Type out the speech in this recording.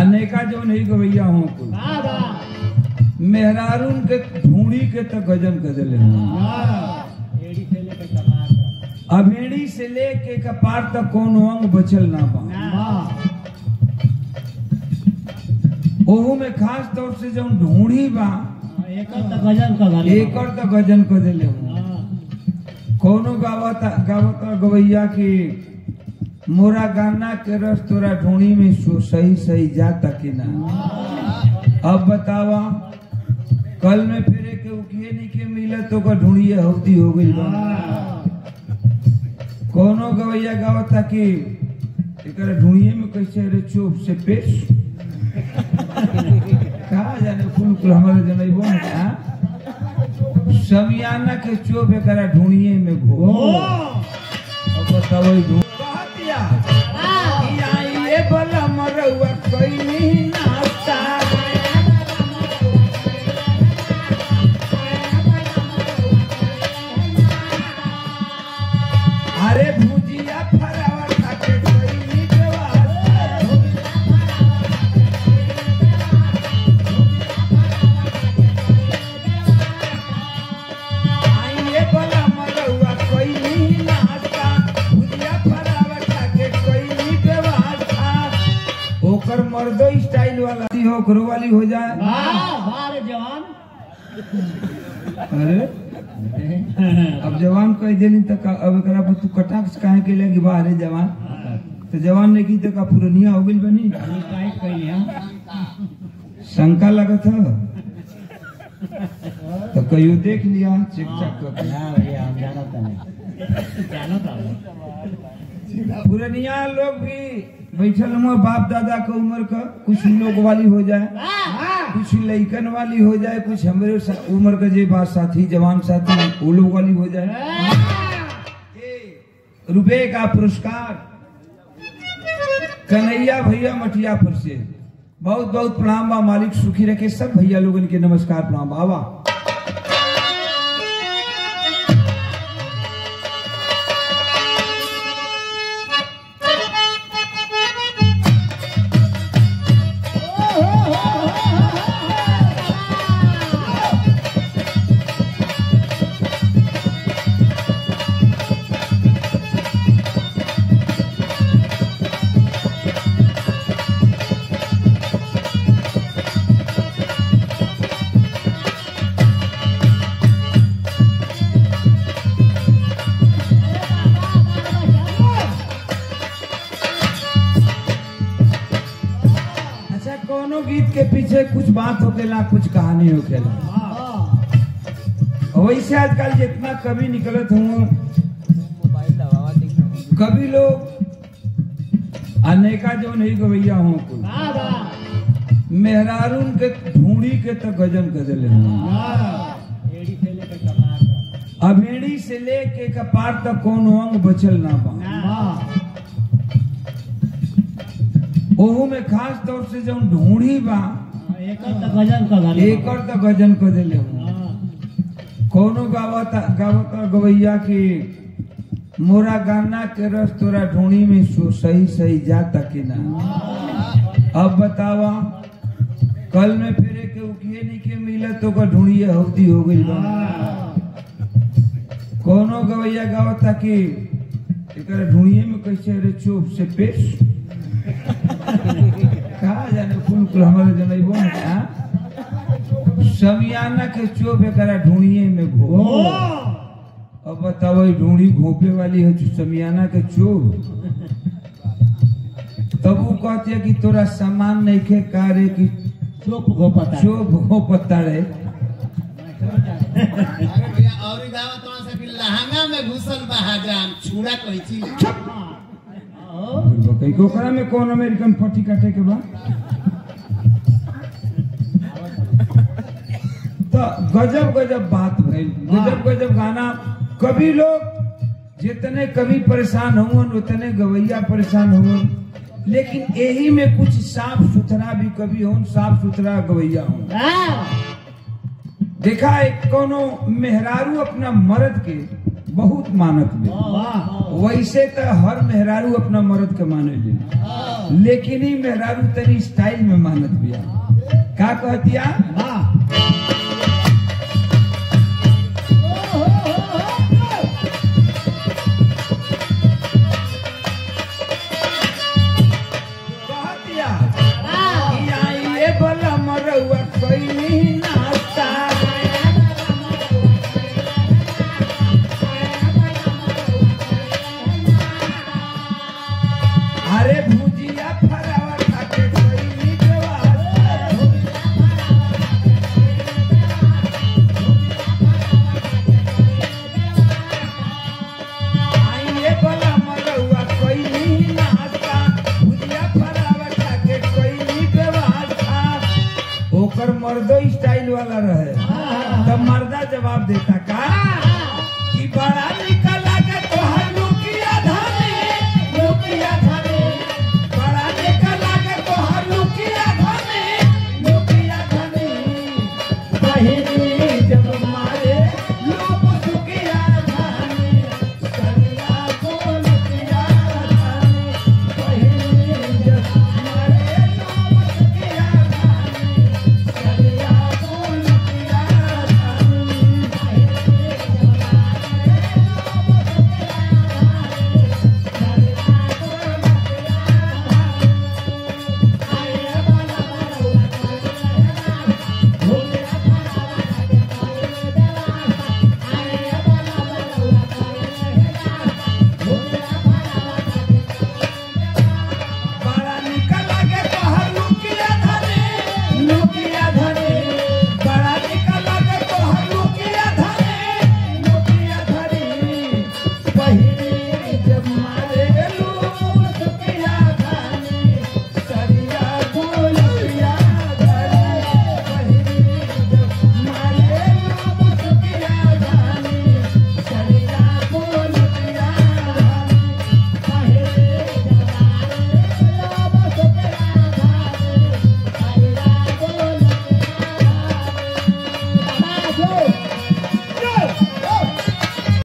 अनेका जो नहीं गवैया हो कुल मेहरारून के ढूंढी के तक गजन कर दिले अभेड़ी से लेके कपार तक कोनो अंग बचल ना बा। ओहू में खास तौर से जो ढूंढी बा एकर तक गजन कर दिले कोनो गावता गवैया की मोरा गाना के रस तोरा ढूंढी में सही सही जाता कि ना। अब बतावा कल में फिर के उकिए नहीं के मिला तो का ढूंढिए हौदी हो गई बा। कोनो गवैया गावता कि एकर ढूंढिए में कैसे रे चोप से पेश कहा जाने कुल कुल हमारे जनइबो ना समियाना के चोप एकर ढूंढिए में घो। अब बताओ कहतिया ये बला मरवा कोई नहीं नाता अरे भुजिया फरावा खाके कोई नहीं ये बला मरवा कोई नहीं नाता भुजिया फरावा खाके कोई नहीं बेवास्ता ओकर मर्दो स्टाइल वाला हो करो वाली हो जाए बाहर जवान। अरे अब जवान कह देनी तक अब एकरा पर तू कटाक्ष काहे के लगी बाहर जवान तो जवान ने की तक पुरनिया हो गई बनी शंका लगत है तो कहियो देख लिया चेक चेक पुरनिया लोग भी बैठल हुआ बाप दादा का उम्र का कुछ लोग वाली हो जाए कुछ लइकन वाली हो जाए कुछ हमारे उम्र का जे बात साथी जवान साथी वो लोग वाली हो जाए। रुपए का पुरस्कार कन्हैया भैया मठिया पर से बहुत बहुत प्रणाम बा। मालिक सुखी रखे सब भैया लोगन के नमस्कार प्रणाम बाबा। गीत के पीछे कुछ बात होकेला कुछ कहानी होकेला। वैसे आजकल जितना कवि निकलत हूँ कवि लोग अनेका जो नहीं गवैया हो कुल मेहरारून के ढूंढी के तक गजन कर दिले अभेड़ी से लेके कपार तक कोनो अंग बचल ना बा। ओहू में खास तौर से जो ढूंढी बा एकर तक गजन कर दिले कोनो गावता गवैया की मोरा गाना के रस तोरा ढूंढी में सही सही जाता कि ना। अब बतावा कल में फिर के उकिए नहीं के मिला तो का ढूंढिए हौदी हो गई बा। कोनो गवैया गावता कि एकर ढूंढिए में कैसे रे चोप से पेश कहा जाने कुल कुल हमारे जनइबो ना समियाना के चोप एकर ढूंढिए में घो। अब बताओ ढूंढी घोपे वाली है समियाना के चोप तब वो कहते है कि तोरा सामान नहीं खे कारे की चोप घोपता रे और लहंगा में घुसल बहाजान छुड़ा कहती को करा में कौन अमेरिकन फटी काटे के बाद तो गजब गजब बात भइल गजब गजब गाना। कभी लोग जितने कवि परेशान हुए उतने गवैया परेशान हुए लेकिन यही में कुछ साफ सुथरा भी कवि हो साफ सुथरा गवैया हो। देखा एक कोनो मेहरारू अपना मर्द के बहुत मानत में। वाह वैसे तो हर मेहरारू अपना मर्द के माने ले, लेकिन ही मेहरारू तनी स्टाइल में मानत बिया। का कहतिया? वाह कहतिया कि आइए भला मरउआ कोई नाश्ता, अरे भुजिया फरावा खाके कोई व्यवस्था, आइए भला मरउआ कोई नाश्ता, भुजिया फरावा खाके कोई व्यवस्था। ओकर मर्दो स्टाइल वाला रहे, तब मर्दा जवाब देता का कि बड़ा